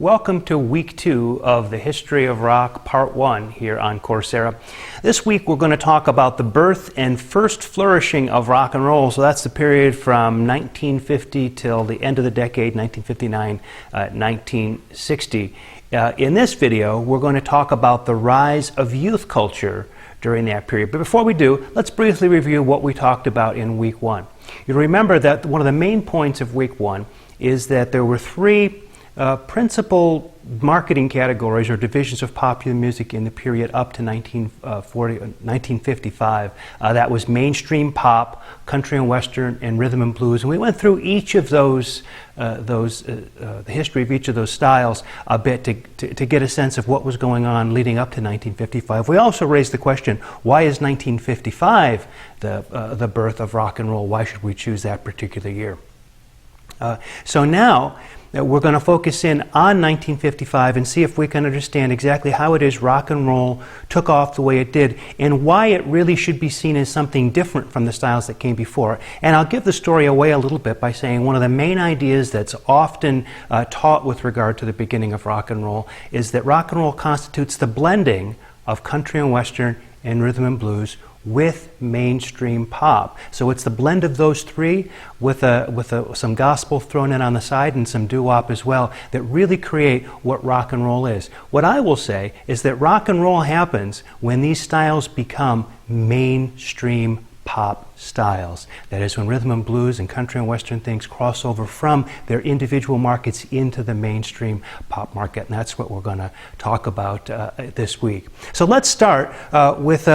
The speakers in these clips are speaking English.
Welcome to week 2 of the History of Rock Part 1 here on Coursera. This week we're going to talk about the birth and first flourishing of rock and roll. So that's the period from 1950 till the end of the decade, 1959, 1960. In this video we're going to talk about the rise of youth culture during that period. But before we do, let's briefly review what we talked about in week 1. You'll remember that one of the main points of week 1 is that there were three principal marketing categories or divisions of popular music in the period up to 1955. That was mainstream pop, country and western, and rhythm and blues. And we went through each of those, the history of each of those styles a bit to get a sense of what was going on leading up to 1955. We also raised the question, why is 1955 the birth of rock and roll? Why should we choose that particular year? So now, we're going to focus in on 1955 and see if we can understand exactly how it is rock and roll took off the way it did and why it really should be seen as something different from the styles that came before. And I'll give the story away a little bit by saying one of the main ideas that's often taught with regard to the beginning of rock and roll is that rock and roll constitutes the blending of country and western and rhythm and blues with mainstream pop. So it's the blend of those three with some gospel thrown in on the side and some doo-wop as well that really create what rock and roll is. What I will say is that rock and roll happens when these styles become mainstream pop styles. That is when rhythm and blues and country and western things cross over from their individual markets into the mainstream pop market, and that's what we're going to talk about this week. So let's start with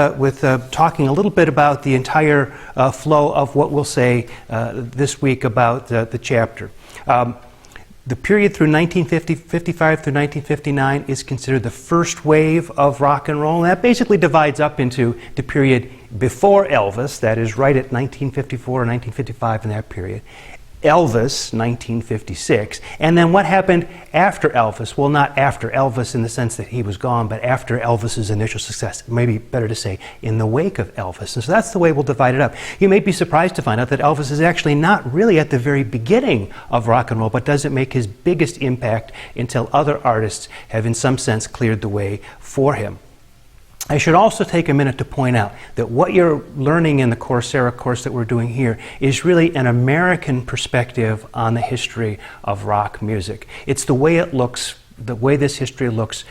talking a little bit about the entire flow of what we'll say this week about the chapter. The period through 1955 through 1959 is considered the first wave of rock and roll. And that basically divides up into the period before Elvis, that is right at 1954 or 1955 in that period. Elvis, 1956, and then what happened after Elvis? Well, not after Elvis in the sense that he was gone, but after Elvis's initial success. Maybe better to say, in the wake of Elvis. And so that's the way we'll divide it up. You may be surprised to find out that Elvis is actually not really at the very beginning of rock and roll, but doesn't make his biggest impact until other artists have in some sense cleared the way for him. I should also take a minute to point out that what you're learning in the Coursera course that we're doing here is really an American perspective on the history of rock music. It's the way it looks, the way this history looks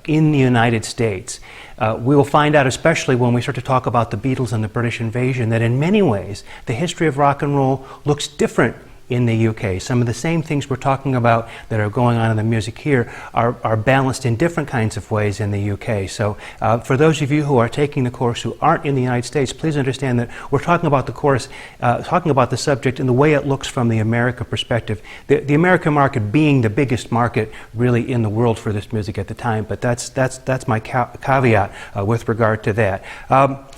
in the United States. We will find out, especially when we start to talk about the Beatles and the British invasion, that in many ways the history of rock and roll looks different in the UK. Some of the same things we're talking about that are going on in the music here are balanced in different kinds of ways in the UK. So for those of you who are taking the course who aren't in the United States, please understand that we're talking about the course, talking about the subject and the way it looks from the American perspective. The American market being the biggest market really in the world for this music at the time, but that's my caveat with regard to that.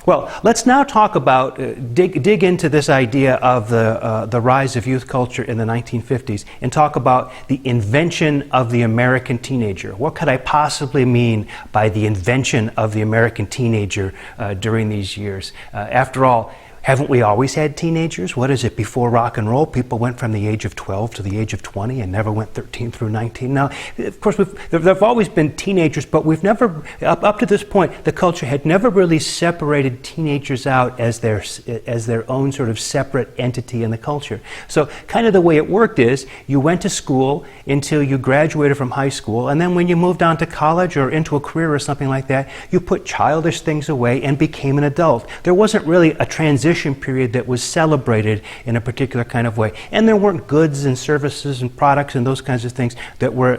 Well, let's now talk about, dig into this idea of the rise of youth culture in the 1950s and talk about the invention of the American teenager. What could I possibly mean by the invention of the American teenager during these years? After all, haven't we always had teenagers? What is it? Before rock and roll, people went from the age of 12 to the age of 20 and never went 13 through 19. Now, of course, there have always been teenagers, but we've never, up to this point, the culture had never really separated teenagers out as their own sort of separate entity in the culture. So kind of the way it worked is you went to school until you graduated from high school, and then when you moved on to college or into a career or something like that, you put childish things away and became an adult. There wasn't really a transition period that was celebrated in a particular kind of way, and there weren't goods and services and products and those kinds of things that were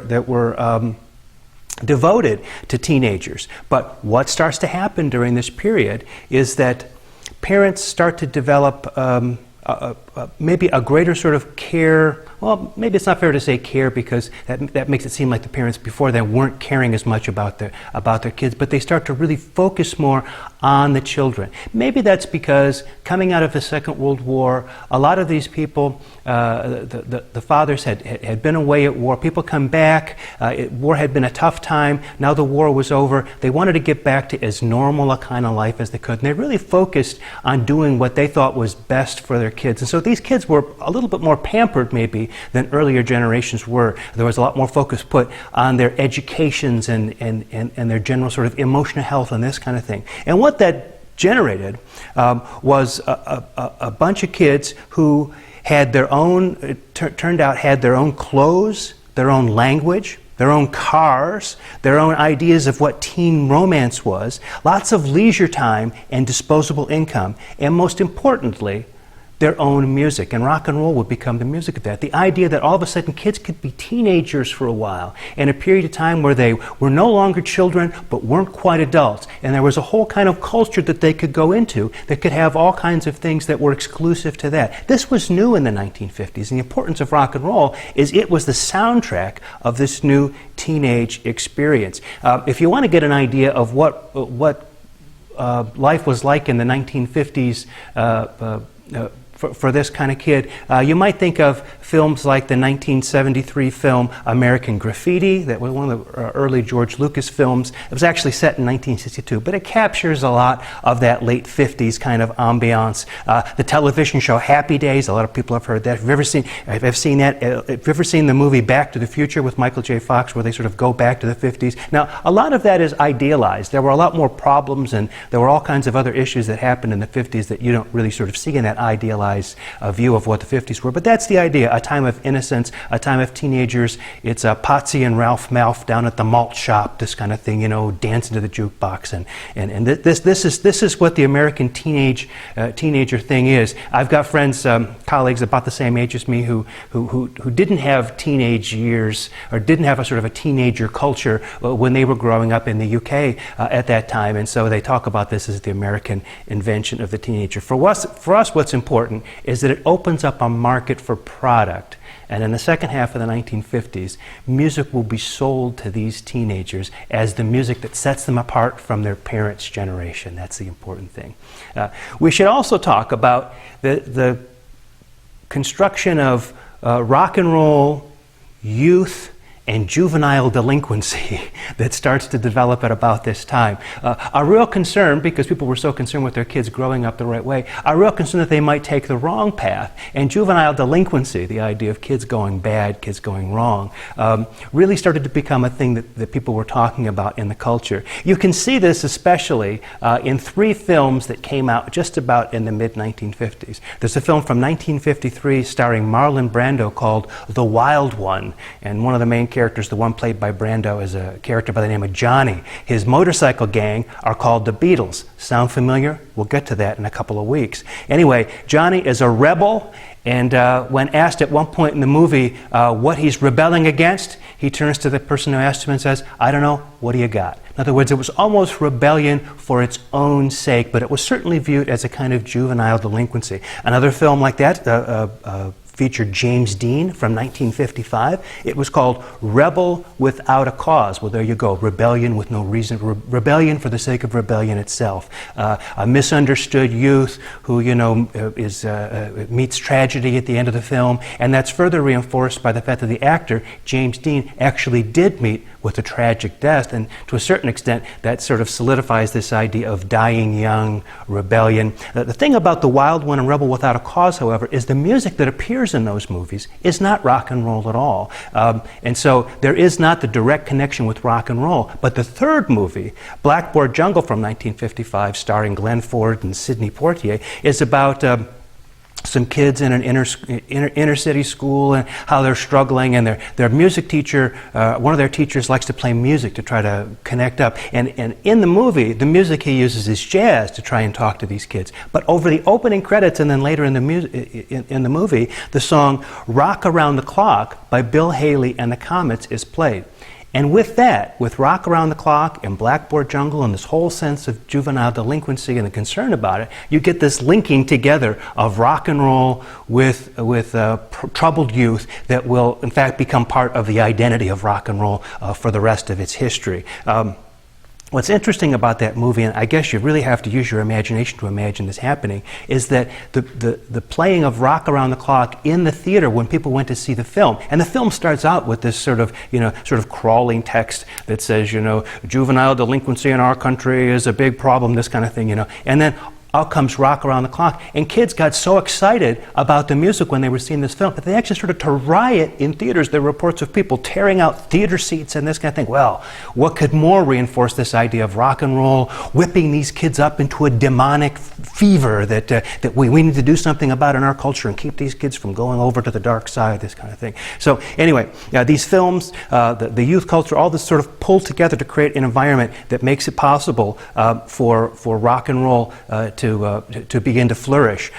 devoted to teenagers. But what starts to happen during this period is that parents start to develop maybe a greater sort of care. Well, maybe it's not fair to say care because that makes it seem like the parents before then weren't caring as much about their kids, but they start to really focus more on the children. Maybe that's because coming out of the Second World War, a lot of these people, the fathers had been away at war. People come back. War had been a tough time. Now the war was over. They wanted to get back to as normal a kind of life as they could, and they really focused on doing what they thought was best for their kids. And so these kids were a little bit more pampered maybe than earlier generations were. There was a lot more focus put on their educations and their general sort of emotional health and this kind of thing. And what that generated was a bunch of kids who had their own, turned out had their own clothes, their own language, their own cars, their own ideas of what teen romance was, lots of leisure time and disposable income, and most importantly, their own music. And rock and roll would become the music of that. The idea that all of a sudden kids could be teenagers for a while, in a period of time where they were no longer children but weren't quite adults. And there was a whole kind of culture that they could go into that could have all kinds of things that were exclusive to that. This was new in the 1950s. And the importance of rock and roll is it was the soundtrack of this new teenage experience. If you want to get an idea of what life was like in the 1950s, for this kind of kid, you might think of films like the 1973 film American Graffiti. That was one of the early George Lucas films. It was actually set in 1962, but it captures a lot of that late 50s kind of ambiance. The television show Happy Days, a lot of people have heard that. Have you ever seen that? Have you ever seen the movie Back to the Future with Michael J. Fox, where they sort of go back to the 50s? Now, a lot of that is idealized. There were a lot more problems, and there were all kinds of other issues that happened in the 50s that you don't really sort of see in that idealized view of what the 50s were. But that's the idea, a time of innocence, a time of teenagers. It's Potsy and Ralph Malph down at the malt shop, this kind of thing, you know, dancing to the jukebox. And this is what the American teenager thing is. I've got friends, colleagues about the same age as me who didn't have teenage years or didn't have a sort of a teenager culture when they were growing up in the UK at that time. And so they talk about this as the American invention of the teenager. For us, what's important is that it opens up a market for product. And in the second half of the 1950s, music will be sold to these teenagers as the music that sets them apart from their parents' generation. That's the important thing. We should also talk about the construction of rock and roll, youth, and juvenile delinquency that starts to develop at about this time. A real concern, because people were so concerned with their kids growing up the right way, a real concern that they might take the wrong path. And juvenile delinquency, the idea of kids going bad, kids going wrong, really started to become a thing that people were talking about in the culture. You can see this especially in three films that came out just about in the mid-1950s. There's a film from 1953 starring Marlon Brando called The Wild One, and one of the main characters, the one played by Brando, is a character by the name of Johnny. His motorcycle gang are called the Beatles. Sound familiar? We'll get to that in a couple of weeks. Anyway, Johnny is a rebel, and when asked at one point in the movie what he's rebelling against, he turns to the person who asked him and says, "I don't know, what do you got?" In other words, it was almost rebellion for its own sake, but it was certainly viewed as a kind of juvenile delinquency. Another film like that featured James Dean from 1955. It was called Rebel Without a Cause. Well, there you go. Rebellion with no reason. Rebellion for the sake of rebellion itself. A misunderstood youth who, meets tragedy at the end of the film, and that's further reinforced by the fact that the actor, James Dean, actually did meet with a tragic death, and to a certain extent, that sort of solidifies this idea of dying young, rebellion. The thing about The Wild One and Rebel Without a Cause, however, is the music that appears in those movies is not rock and roll at all. And so there is not the direct connection with rock and roll. But the third movie, Blackboard Jungle from 1955, starring Glenn Ford and Sidney Poitier, is about some kids in an inner city school and how they're struggling, and their music teacher, one of their teachers likes to play music to try to connect up. And in the movie, the music he uses is jazz to try and talk to these kids. But over the opening credits and then later in the movie, the song Rock Around the Clock by Bill Haley and the Comets is played. And with that, with Rock Around the Clock and Blackboard Jungle and this whole sense of juvenile delinquency and the concern about it, you get this linking together of rock and roll with troubled youth that will, in fact, become part of the identity of rock and roll for the rest of its history. What's interesting about that movie, and I guess you really have to use your imagination to imagine this happening, is that the playing of Rock Around the Clock in the theater when people went to see the film, and the film starts out with this sort of crawling text that says, juvenile delinquency in our country is a big problem, this kind of thing, and then out comes Rock Around the Clock. And kids got so excited about the music when they were seeing this film that they actually started to riot in theaters. There were reports of people tearing out theater seats and this kind of thing. Well, what could more reinforce this idea of rock and roll, whipping these kids up into a demonic fever that we need to do something about in our culture and keep these kids from going over to the dark side, this kind of thing. So anyway, these films, the youth culture, all this sort of pulled together to create an environment that makes it possible for rock and roll to begin to flourish.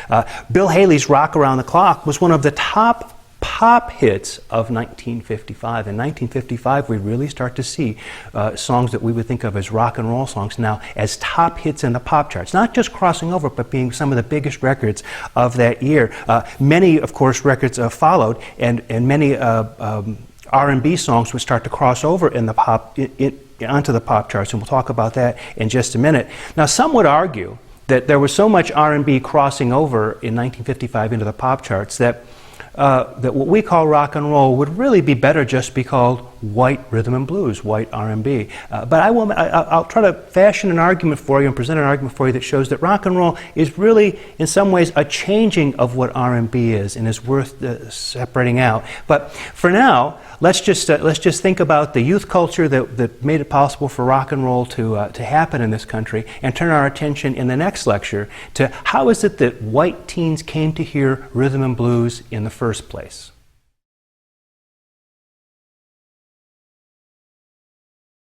Bill Haley's Rock Around the Clock was one of the top pop hits of 1955. In 1955, we really start to see songs that we would think of as rock and roll songs now as top hits in the pop charts, not just crossing over, but being some of the biggest records of that year. Many, of course, records followed, and many R&B songs would start to cross over in the onto the pop charts, and we'll talk about that in just a minute. Now, some would argue that there was so much R&B crossing over in 1955 into the pop charts that what we call rock and roll would really be better just be called white rhythm and blues, white R&B. But I'll try to fashion an argument for you and present an argument for you that shows that rock and roll is really, in some ways, a changing of what R&B is and is worth separating out. But for now, let's just think about the youth culture that made it possible for rock and roll to happen in this country, and turn our attention in the next lecture to how is it that white teens came to hear rhythm and blues in the first place.